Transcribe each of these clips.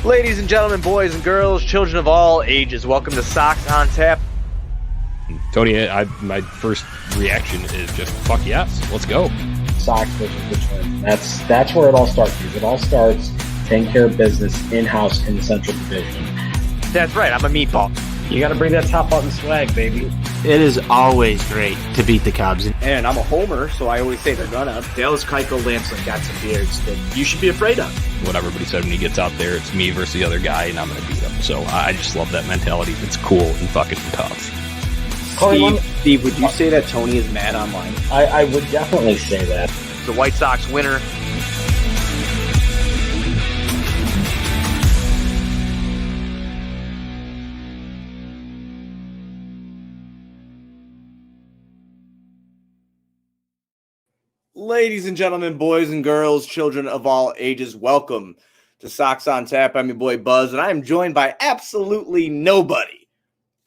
Ladies and gentlemen, boys and girls, children of all ages, welcome to Sox on Tap. Tony, my first reaction is just fuck yes, let's go. Sox versus Richmond. That's where it all starts. Because it all starts taking care of business in-house in the Central Division. That's right, I'm a meatball. You got to bring that top button swag, baby. It is always great to beat the Cubs. And I'm a homer, so I always say they're gonna. Dallas Keuchel Lancelin got some beards that you should be afraid of. What everybody said when he gets out there, it's me versus the other guy, and I'm going to beat him. So I just love that mentality. It's cool and fucking tough. Steve, would you say that Tony is mad online? I would definitely say that. The White Sox winner. Ladies and gentlemen, boys and girls, children of all ages, welcome to Sox on Tap. I'm your boy Buzz, and I am joined by absolutely nobody.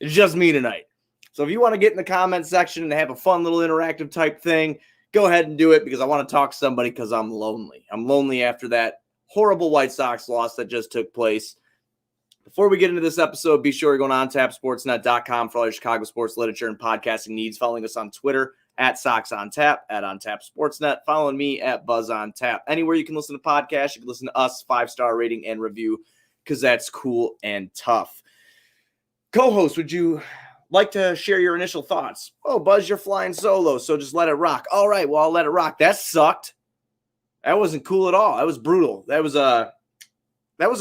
It's just me tonight. So if you want to get in the comment section and have a fun little interactive type thing, go ahead and do it because I want to talk to somebody because I'm lonely. I'm lonely after that horrible White Sox loss that just took place. Before we get into this episode, be sure you're going on TapSportsNet.com for all your Chicago sports literature and podcasting needs. Following us on Twitter at Sox on Tap, at On Tap Sportsnet. Following me at Buzz on Tap. Anywhere you can listen to podcasts, you can listen to us, 5-star rating and review because that's cool and tough. Co-host, would you like to share your initial thoughts? Oh, Buzz, you're flying solo, so just let it rock. All right, well, I'll let it rock. That sucked. That wasn't cool at all. That was brutal. That was a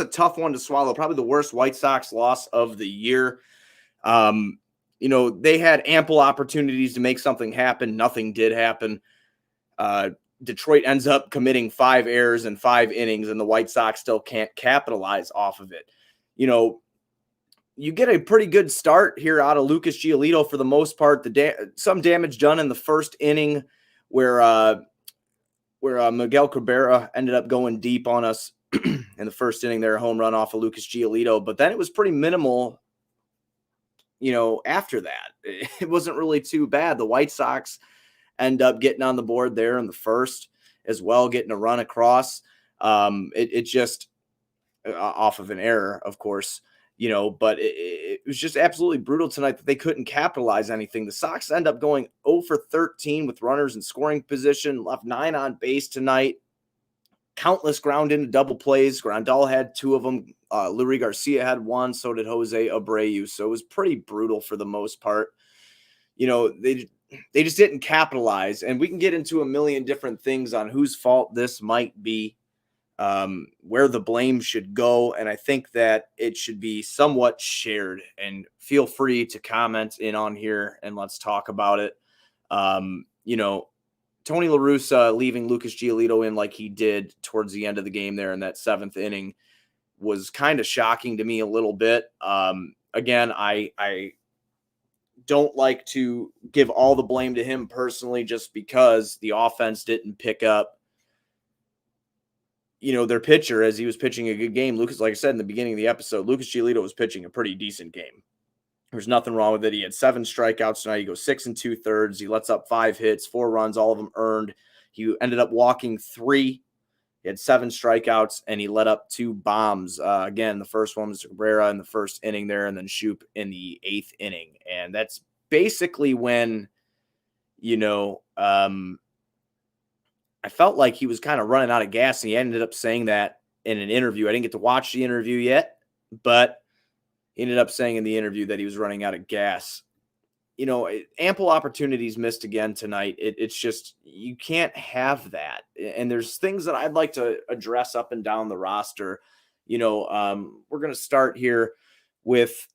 tough one to swallow. Probably the worst White Sox loss of the year. They had ample opportunities to make something happen. Nothing did happen. Detroit ends up committing 5 errors in 5 innings, and the White Sox still can't capitalize off of it. You get a pretty good start here out of Lucas Giolito for the most part. Some damage done in the first inning where Miguel Cabrera ended up going deep on us in the first inning there, a home run off of Lucas Giolito. But then it was pretty minimal, after that. It wasn't really too bad. The White Sox end up getting on the board there in the first as well, getting a run across. It just off of an error, of course. But it was just absolutely brutal tonight that they couldn't capitalize anything. The Sox end up going 0 for 13 with runners in scoring position, left 9 on base tonight. Countless ground into double plays. Grandal had 2 of them. Luis Garcia had 1. So did Jose Abreu. So it was pretty brutal for the most part. They just didn't capitalize. And we can get into a million different things on whose fault this might be. Where the blame should go. And I think that it should be somewhat shared, and feel free to comment in on here and let's talk about it. Tony La Russa leaving Lucas Giolito in like he did towards the end of the game there in that 7th inning was kind of shocking to me a little bit. Again, I don't like to give all the blame to him personally, just because the offense didn't pick up their pitcher as he was pitching a good game. Lucas, like I said in the beginning of the episode, Lucas Giolito was pitching a pretty decent game. There's nothing wrong with it. He had 7 strikeouts tonight. He goes 6 2/3. He lets up 5 hits, 4 runs, all of them earned. He ended up walking 3. He had 7 strikeouts, and he let up 2 bombs. Again, the first one was Cabrera in the first inning there, and then Shoop in the 8th inning. And that's basically when, I felt like he was kind of running out of gas, and he ended up saying that in an interview. I didn't get to watch the interview yet, but he ended up saying in the interview that he was running out of gas. Ample opportunities missed again tonight. It's just, you can't have that. And there's things that I'd like to address up and down the roster. We're going to start here with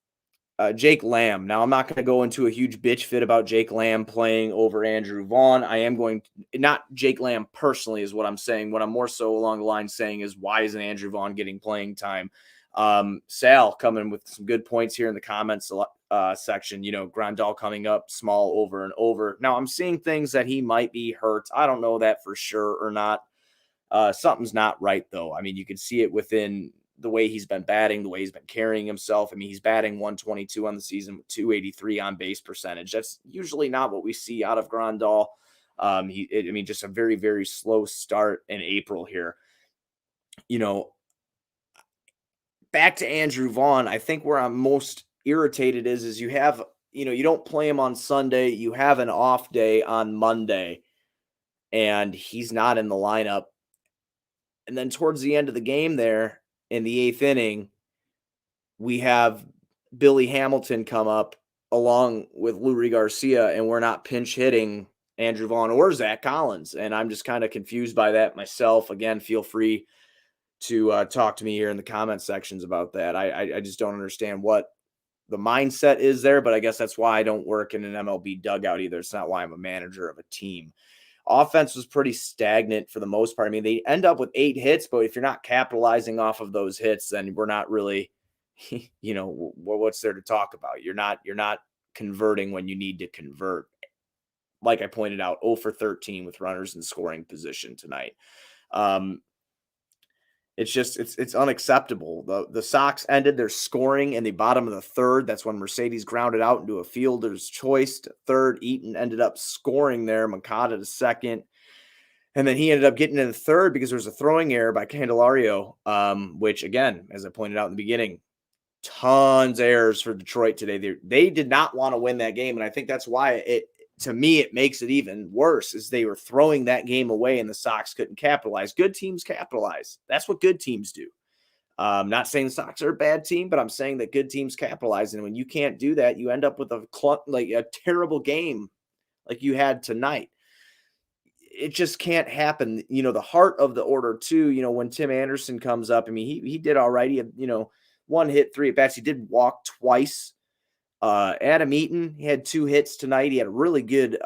Jake Lamb. Now, I'm not going to go into a huge bitch fit about Jake Lamb playing over Andrew Vaughn. I am going to, not Jake Lamb personally is what I'm saying. What I'm more so along the line saying is, why isn't Andrew Vaughn getting playing time? Sal coming with some good points here in the comments section. Grandal coming up small over and over. Now, I'm seeing things that he might be hurt. I don't know that for sure or not. Something's not right, though. I mean, you can see it within the way he's been batting, the way he's been carrying himself. I mean, he's batting 122 on the season with 283 on base percentage. That's usually not what we see out of Grandal. Just a very, very slow start in April here. back to Andrew Vaughn, I think where I'm most irritated is you have, you don't play him on Sunday. You have an off day on Monday, and he's not in the lineup. And then towards the end of the game there in the 8th inning, we have Billy Hamilton come up along with Lurie Garcia, and we're not pinch hitting Andrew Vaughn or Zach Collins. And I'm just kind of confused by that myself. Again, feel free to talk to me here in the comment sections about that. I just don't understand what the mindset is there, but I guess that's why I don't work in an MLB dugout either. It's not why I'm a manager of a team. Offense was pretty stagnant for the most part. I mean, they end up with 8 hits, but if you're not capitalizing off of those hits, then we're not really, what's there to talk about? You're not converting when you need to convert. Like I pointed out, 0 for 13 with runners in scoring position tonight. It's unacceptable. The Sox ended their scoring in the bottom of the 3rd. That's when Mercedes grounded out into a fielder's choice to 3rd. Eaton ended up scoring there. Moncada to 2nd. And then he ended up getting in the 3rd because there was a throwing error by Candelario, which, again, as I pointed out in the beginning, tons of errors for Detroit today. They did not want to win that game, and I think that's why to me, it makes it even worse is they were throwing that game away and the Sox couldn't capitalize. Good teams capitalize. That's what good teams do. Not saying the Sox are a bad team, but I'm saying that good teams capitalize. And when you can't do that, you end up with a terrible game like you had tonight. It just can't happen. The heart of the order too, when Tim Anderson comes up, I mean, he did all right. He had, 1 hit, 3 at bats. He did walk twice. Adam Eaton, he had 2 hits tonight. He had a really good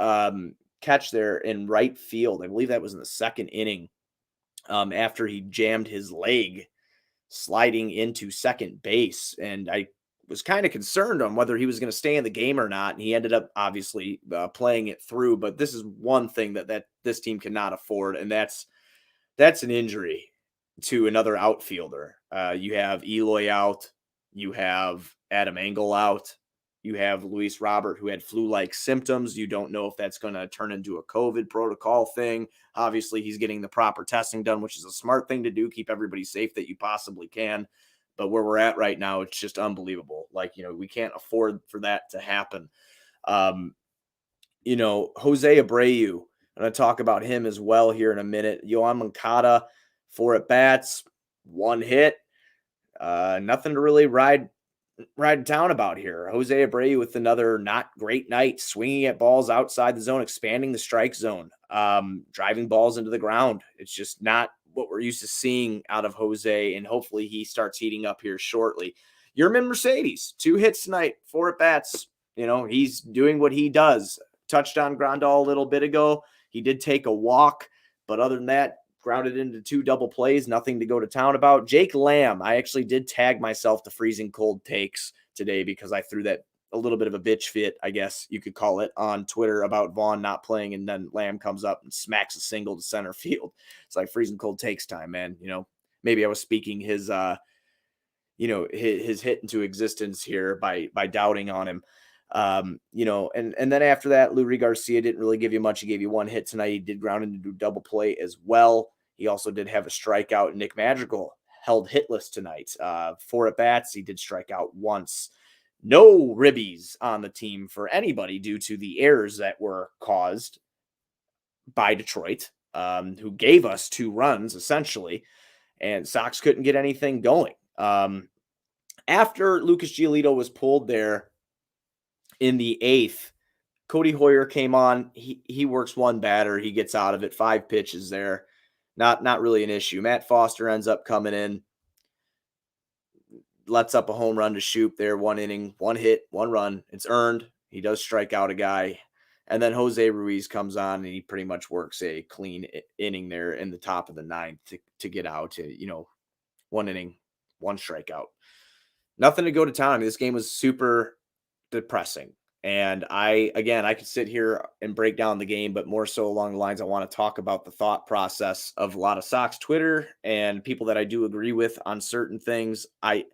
catch there in right field. I believe that was in the 2nd inning after he jammed his leg sliding into second base. And I was kind of concerned on whether he was going to stay in the game or not. And he ended up obviously playing it through. But this is one thing that this team cannot afford, and that's an injury to another outfielder. You have Eloy out. You have Adam Engel out. You have Luis Robert, who had flu-like symptoms. You don't know if that's going to turn into a COVID protocol thing. Obviously, he's getting the proper testing done, which is a smart thing to do. Keep everybody safe that you possibly can. But where we're at right now, it's just unbelievable. We can't afford for that to happen. Jose Abreu, I'm going to talk about him as well here in a minute. Yoan Moncada, 4 at-bats, 1 hit. Nothing to really ride down about here. Jose Abreu with another not great night, swinging at balls outside the zone, expanding the strike zone, driving balls into the ground. It's just not what we're used to seeing out of Jose, and hopefully he starts heating up here shortly. Yermin Mercedes, 2 hits tonight, 4 at-bats. He's doing what he does. Touched on Grandal a little bit ago. He did take a walk, but other than that, grounded into 2 double plays, nothing to go to town about. Jake Lamb, I actually did tag myself to freezing cold takes today because I threw that a little bit of a bitch fit, I guess you could call it, on Twitter about Vaughn not playing, and then Lamb comes up and smacks a single to center field. It's like freezing cold takes time, man. Maybe I was speaking his hit into existence here by doubting on him. And then after that, Lurie Garcia didn't really give you much. He gave you 1 hit tonight. He did ground into double play as well. He also did have a strikeout. Nick Madrigal held hitless tonight. 4 at-bats. He did strike out once. No ribbies on the team for anybody due to the errors that were caused by Detroit, who gave us 2 runs, essentially, and Sox couldn't get anything going. After Lucas Giolito was pulled there in the 8th, Cody Hoyer came on. He works 1 batter. He gets out of it. 5 pitches there. Not really an issue. Matt Foster ends up coming in, lets up a home run to Shoop there. 1 inning, 1 hit, 1 run. It's earned. He does strike out a guy. And then Jose Ruiz comes on, and he pretty much works a clean inning there in the top of the 9th to get out. 1 inning, 1 strikeout. Nothing to go to town. I mean, this game was super depressing. And I could sit here and break down the game, but more so along the lines, I want to talk about the thought process of a lot of Sox Twitter and people that I do agree with on certain things. I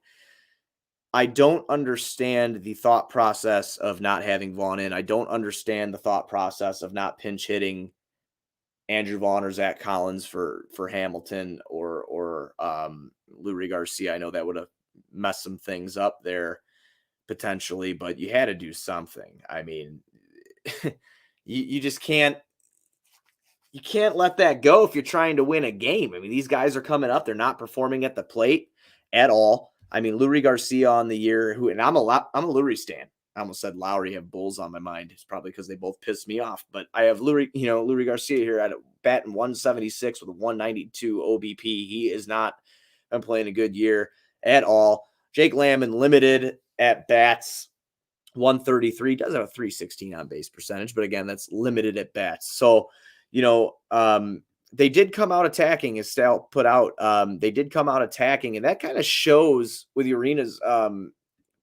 don't understand the thought process of not having Vaughn in. I don't understand the thought process of not pinch hitting Andrew Vaughn or Zach Collins for Hamilton or Lurie Garcia. I know that would have mess some things up there potentially, but you had to do something. I mean, you just can't let that go if you're trying to win a game. I mean, these guys are coming up. They're not performing at the plate at all. I mean, Leury Garcia on the year, and I'm a Leury stan. I almost said Lowry, have Bulls on my mind. It's probably because they both pissed me off. But I have Leury Garcia here at a batting 176 with a 192 OBP. He is not been playing a good year at all. Jake Lamb limited at bats, 133. Does have a 316 on base percentage, but again, that's limited at bats. So, they did come out attacking, as Stout put out. They did come out attacking, and that kind of shows with Urena's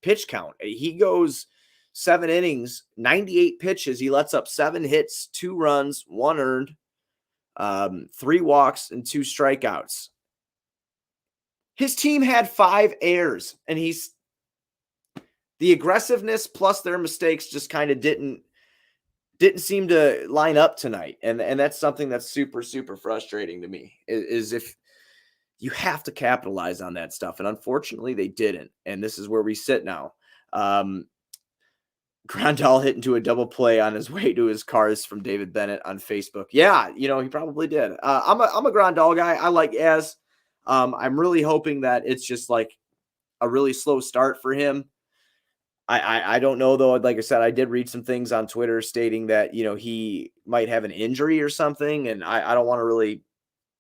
pitch count. He goes 7 innings, 98 pitches. He lets up 7 hits, 2 runs, 1 earned, 3 walks, and 2 strikeouts. His team had 5 errors, and the aggressiveness plus their mistakes just kind of didn't seem to line up tonight. And that's something that's super, super frustrating to me, is if you have to capitalize on that stuff. And unfortunately they didn't. And this is where we sit now. Grandal hit into a double play on his way to his cars from David Bennett on Facebook. Yeah, he probably did. I'm a Grandal guy. I like Az. I'm really hoping that it's just like a really slow start for him. I don't know, though. Like I said, I did read some things on Twitter stating that, he might have an injury or something. And I don't want to really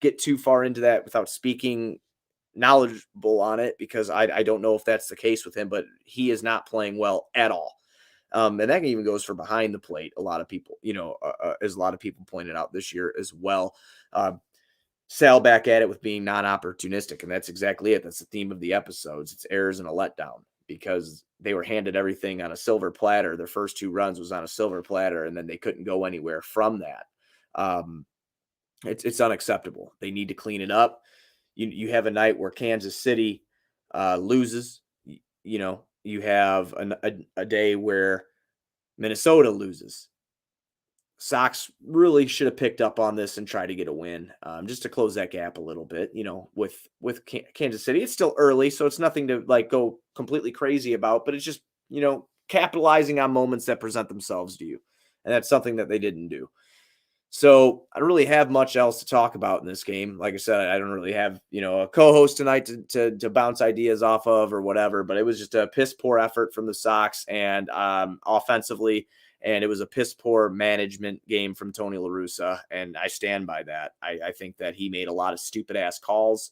get too far into that without speaking knowledgeable on it, because I don't know if that's the case with him, but he is not playing well at all. And that even goes for behind the plate. A lot of people, as a lot of people pointed out this year as well. Sal back at it with being non-opportunistic. And that's exactly it. That's the theme of the episodes. It's errors and a letdown, because they were handed everything on a silver platter. Their first 2 runs was on a silver platter, and then they couldn't go anywhere from that. It's unacceptable. They need to clean it up. You have a night where Kansas City loses. You have a day where Minnesota loses. Sox really should have picked up on this and tried to get a win, just to close that gap a little bit. With Kansas City, it's still early, so it's nothing to go completely crazy about, but it's just, capitalizing on moments that present themselves to you. And that's something that they didn't do. So I don't really have much else to talk about in this game. Like I said, I don't really have, a co-host tonight to bounce ideas off of or whatever, but it was just a piss poor effort from the Sox and offensively. And it was a piss poor management game from Tony La Russa, and I stand by that. I think that he made a lot of stupid ass calls.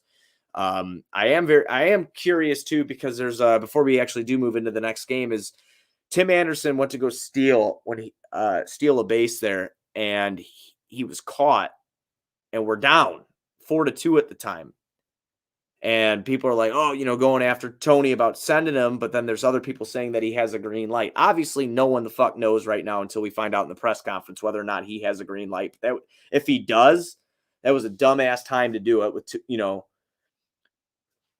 I am curious too, because there's before we actually do move into the next game, is Tim Anderson went to go steal a base there, and he was caught, and we're down 4-2 at the time. And people are like, going after Tony about sending him. But then there's other people saying that he has a green light. Obviously, no one the fuck knows right now until we find out in the press conference whether or not he has a green light. If he does, that was a dumbass time to do it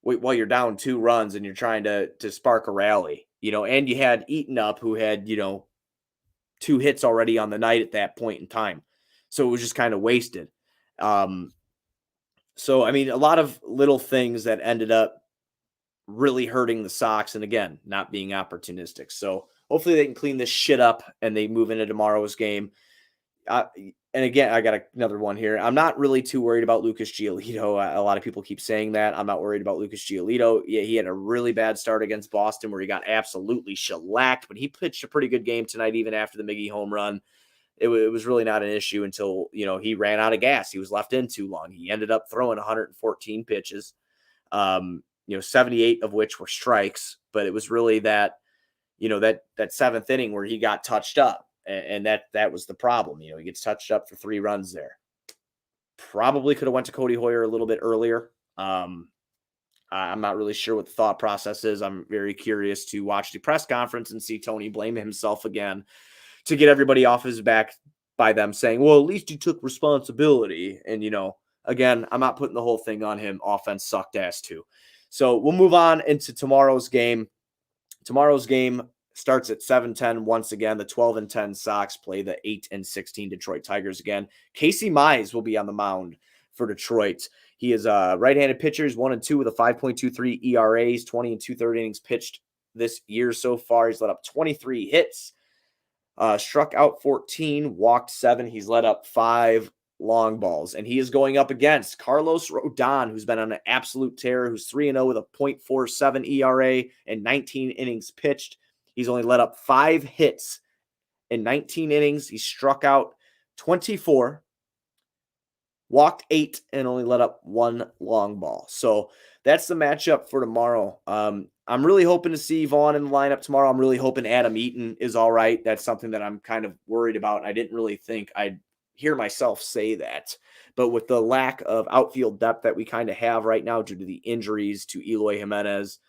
while you're down 2 runs and you're trying to spark a rally, and you had Eaton up, who had, 2 hits already on the night at that point in time. So it was just kind of wasted. So, I mean, a lot of little things that ended up really hurting the Sox, and again, not being opportunistic. So hopefully they can clean this shit up and they move into tomorrow's game. And again, I got another one here. I'm not really too worried about Lucas Giolito. A lot of people keep saying that. I'm not worried about Lucas Giolito. Yeah, he had a really bad start against Boston where he got absolutely shellacked, but he pitched a pretty good game tonight, even after the Miggy home run. It was really not an issue until, he ran out of gas. He was left in too long. He ended up throwing 114 pitches, 78 of which were strikes, but it was really that 7th inning where he got touched up. And that was the problem. He gets touched up for 3 runs there. Probably could have went to Cody Hoyer a little bit earlier. I'm not really sure what the thought process is. I'm very curious to watch the press conference and see Tony blame himself again to get everybody off his back by them saying, well, at least he took responsibility. And, again, I'm not putting the whole thing on him. Offense sucked ass too. So we'll move on into tomorrow's game. Tomorrow's game starts at 7:10. Once again, the 12-10 Sox play the 8-16 Detroit Tigers again. Casey Mize will be on the mound for Detroit. He is a right-handed pitcher. He's 1-2 with a 5.23 ERAs, 20 and 2/3 innings pitched this year so far. He's let up 23 hits, struck out 14, walked 7. He's let up 5 long balls, and he is going up against Carlos Rodon, who's been on an absolute tear, who's 3-0 with a .47 ERA and 19 innings pitched. He's only let up 5 hits in 19 innings. He struck out 24, walked 8, and only let up 1 long ball. So that's the matchup for tomorrow. I'm really hoping to see Vaughn in the lineup tomorrow. I'm really hoping Adam Eaton is all right. That's something that I'm kind of worried about. I didn't really think I'd hear myself say that. But with the lack of outfield depth that we kind of have right now due to the injuries to Eloy Jimenez,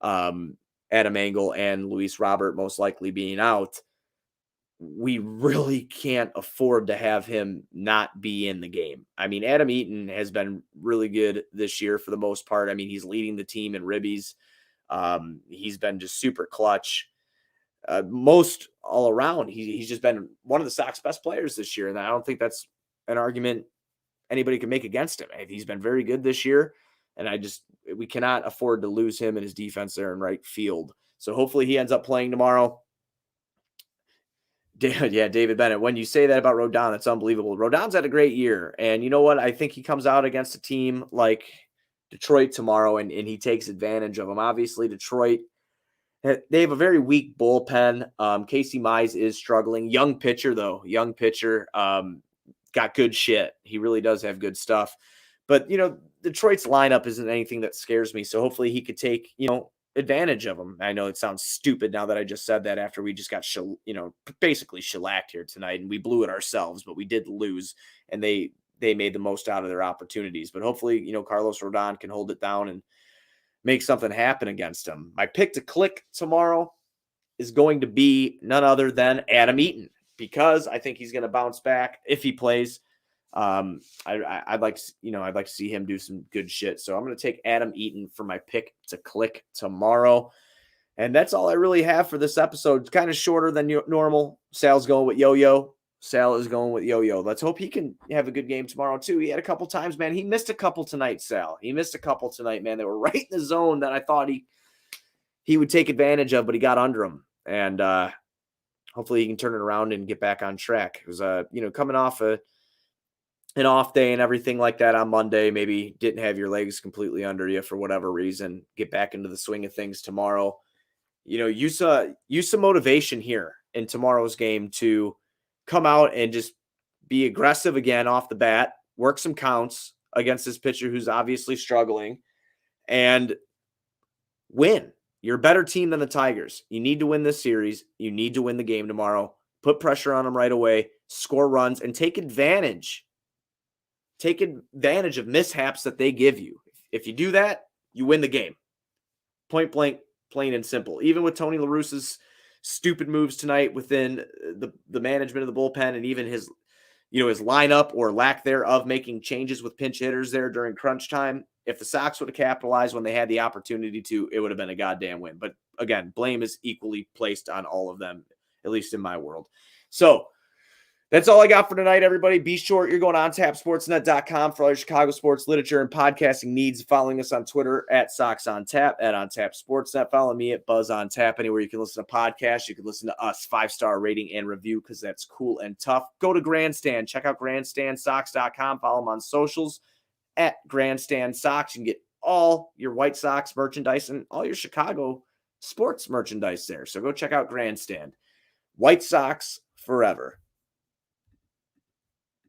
Adam Engel, and Luis Robert most likely being out, we really can't afford to have him not be in the game. I mean, Adam Eaton has been really good this year for the most part. I mean, he's leading the team in ribbies. He's been just super clutch. Most all around, he's just been one of the Sox best players this year. And I don't think that's an argument anybody can make against him. He's been very good this year. And we cannot afford to lose him and his defense there in right field. So hopefully he ends up playing tomorrow. Yeah, David Bennett. When you say that about Rodon, that's unbelievable. Rodon's had a great year. And you know what? I think he comes out against a team like Detroit tomorrow and he takes advantage of them. Obviously, Detroit, they have a very weak bullpen. Casey Mize is struggling. Young pitcher, though. Young pitcher. Got good shit. He really does have good stuff. But, Detroit's lineup isn't anything that scares me. So hopefully he could take, advantage of them. I know it sounds stupid now that I just said that after we just got basically shellacked here tonight, and we blew it ourselves, but we did lose, and they made the most out of their opportunities. But hopefully, Carlos Rodon can hold it down and make something happen against him. My pick to click tomorrow is going to be none other than Adam Eaton, because I think he's going to bounce back if he plays. I'd like to see him do some good shit. So I'm going to take Adam Eaton for my pick to click tomorrow. And that's all I really have for this episode. It's kind of shorter than normal. Sal's going with Yo-Yo. Sal is going with Yo-Yo. Let's hope he can have a good game tomorrow too. He had a couple times, man. He missed a couple tonight, Sal. He missed a couple tonight, man. They were right in the zone that I thought he would take advantage of, but he got under them. And hopefully he can turn it around and get back on track. It was, coming off an off day and everything like that on Monday, maybe didn't have your legs completely under you for whatever reason, get back into the swing of things tomorrow. Use some motivation here in tomorrow's game to come out and just be aggressive again off the bat, work some counts against this pitcher who's obviously struggling, and win. You're a better team than the Tigers. You need to win this series. You need to win the game tomorrow. Put pressure on them right away, score runs, and take advantage of mishaps that they give you. If you do that, you win the game. Point blank, plain and simple. Even with Tony La Russa's stupid moves tonight within the management of the bullpen, and even his lineup or lack thereof making changes with pinch hitters there during crunch time, if the Sox would have capitalized when they had the opportunity to, it would have been a goddamn win. But again, blame is equally placed on all of them, at least in my world. So that's all I got for tonight, everybody. Be sure you're going on tapsportsnet.com for all your Chicago sports literature and podcasting needs. Following us on Twitter at SoxOnTap, at OnTapSportsNet. Follow me at BuzzOnTap. Anywhere you can listen to podcasts, you can listen to us. 5-star rating and review, because that's cool and tough. Go to Grandstand. Check out GrandstandSox.com. Follow them on socials at Grandstand Sox. You can get all your White Sox merchandise and all your Chicago sports merchandise there. So go check out Grandstand. White Sox forever.